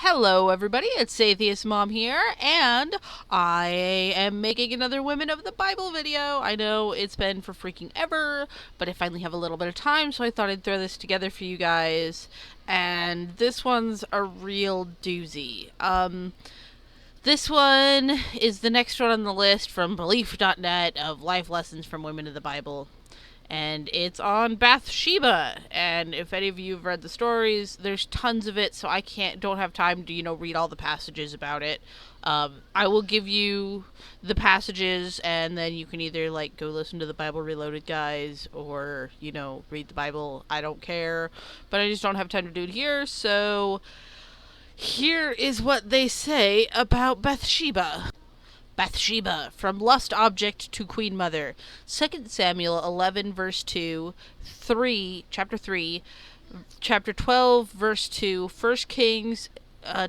Hello, everybody. It's Atheist Mom here, and I am making another Women of the Bible video. I know it's been for freaking ever, but I finally have a little bit of time, so I thought I'd throw this together for you guys. And this one's a real doozy. This one is the next one on the list from Belief.net of life lessons from Women of the Bible. And it's on Bathsheba. And if any of you have read the stories, there's tons of it, so I don't have time to, read all the passages about it. I will give you the passages, and then you can either, go listen to the Bible Reloaded guys, or, read the Bible. I don't care. But I just don't have time to do it here, so here is what they say about Bathsheba. Bathsheba, from lust object to queen mother. 2 Samuel 11, verse 2, chapter 3, chapter 12, verse 2, 1 Kings,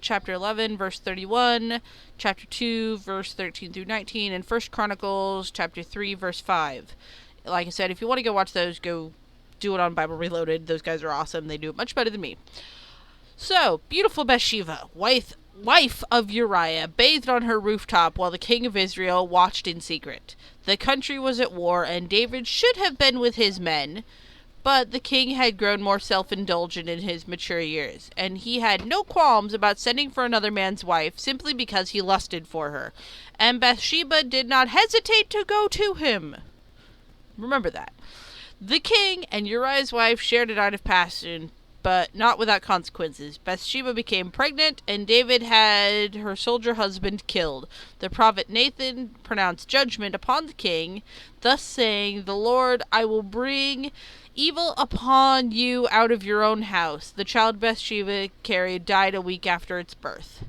chapter 11, verse 31, chapter 2, verse 13 through 19, and 1 Chronicles, chapter 3, verse 5. Like I said, if you want to go watch those, go do it on Bible Reloaded. Those guys are awesome. They do it much better than me. So, beautiful Bathsheba, wife of Uriah, bathed on her rooftop while the king of Israel watched in secret. The country was at war, and David should have been with his men, but the king had grown more self-indulgent in his mature years, and he had no qualms about sending for another man's wife simply because he lusted for her. And Bathsheba did not hesitate to go to him. Remember that. The king and Uriah's wife shared a night of passion, but not without consequences. Bathsheba became pregnant, and David had her soldier husband killed. The prophet Nathan pronounced judgment upon the king, thus saying, "The Lord, I will bring evil upon you out of your own house." The child Bathsheba carried died a week after its birth.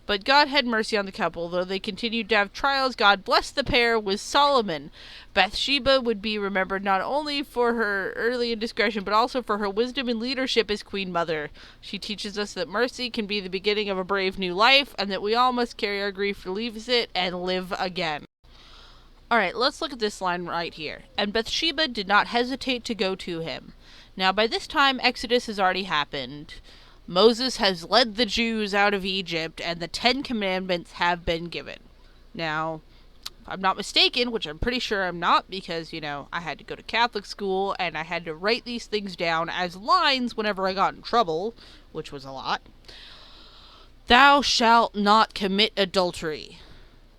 But God had mercy on the couple. Though they continued to have trials, God blessed the pair with Solomon. Bathsheba would be remembered not only for her early indiscretion, but also for her wisdom and leadership as queen mother. She teaches us that mercy can be the beginning of a brave new life, and that we all must carry our grief to leave it and live again. Alright, let's look at this line right here. And Bathsheba did not hesitate to go to him. Now, by this time, Exodus has already happened. Moses has led the Jews out of Egypt, and the 10 Commandments have been given. Now, if I'm not mistaken, which I'm pretty sure I'm not, because, I had to go to Catholic school, and I had to write these things down as lines whenever I got in trouble, which was a lot. Thou shalt not commit adultery.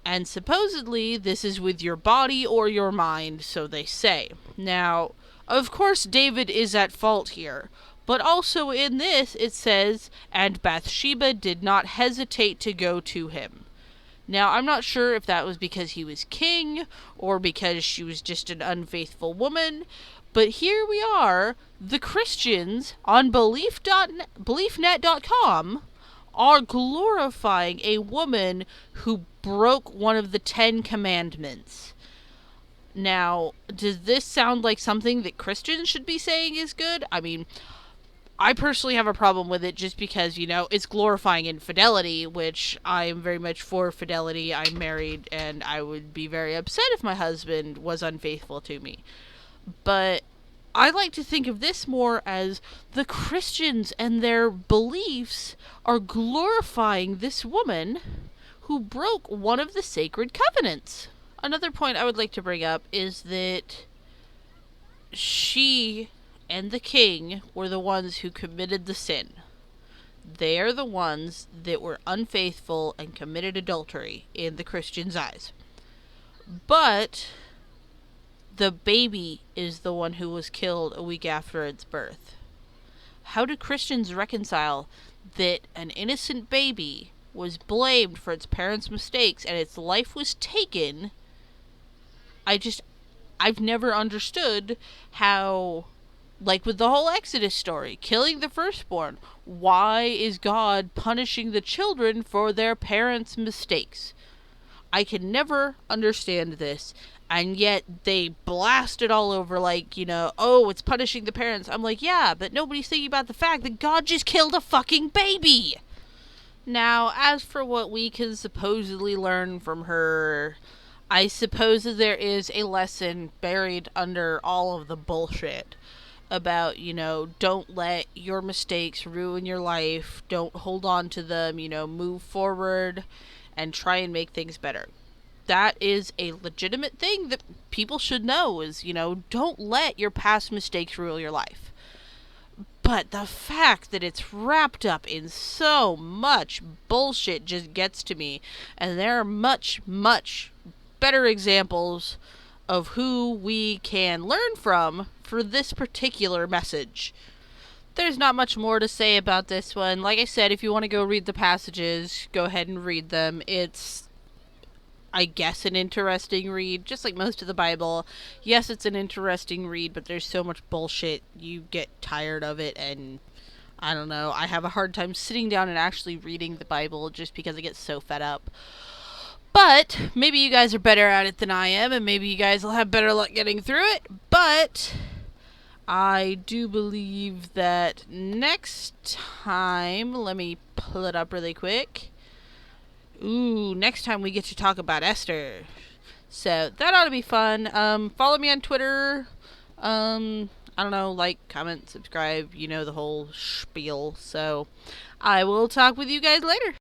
And supposedly, this is with your body or your mind, so they say. Now, of course, David is at fault here. But also in this, it says, and Bathsheba did not hesitate to go to him. Now, I'm not sure if that was because he was king, or because she was just an unfaithful woman, but here we are, the Christians on BeliefNet.com are glorifying a woman who broke one of the 10 Commandments. Now, does this sound like something that Christians should be saying is good? I mean, I personally have a problem with it just because, it's glorifying infidelity, which I am very much for fidelity. I'm married, and I would be very upset if my husband was unfaithful to me. But I like to think of this more as the Christians and their beliefs are glorifying this woman who broke one of the sacred covenants. Another point I would like to bring up is that she and the king were the ones who committed the sin. They are the ones that were unfaithful and committed adultery in the Christians' eyes. But the baby is the one who was killed a week after its birth. How do Christians reconcile that an innocent baby was blamed for its parents' mistakes and its life was taken? I've never understood how, with the whole Exodus story, killing the firstborn, why is God punishing the children for their parents' mistakes? I can never understand this, and yet they blast it all over oh, it's punishing the parents. I'm like, yeah, but nobody's thinking about the fact that God just killed a fucking baby! Now, as for what we can supposedly learn from her, I suppose that there is a lesson buried under all of the bullshit. about, don't let your mistakes ruin your life. Don't hold on to them, move forward and try and make things better. That is a legitimate thing that people should know is, don't let your past mistakes rule your life. But the fact that it's wrapped up in so much bullshit just gets to me. And there are much, much better examples of who we can learn from for this particular message. There's not much more to say about this one. Like I said, if you want to go read the passages, go ahead and read them. It's, I guess, an interesting read, just like most of the Bible. Yes, it's an interesting read, but there's so much bullshit, you get tired of it, and I don't know. I have a hard time sitting down and actually reading the Bible just because I get so fed up. But maybe you guys are better at it than I am, and maybe you guys will have better luck getting through it. But I do believe that next time, let me pull it up really quick. Next time we get to talk about Esther. So that ought to be fun. Follow me on Twitter. I don't know, like, comment, subscribe, the whole spiel. So I will talk with you guys later.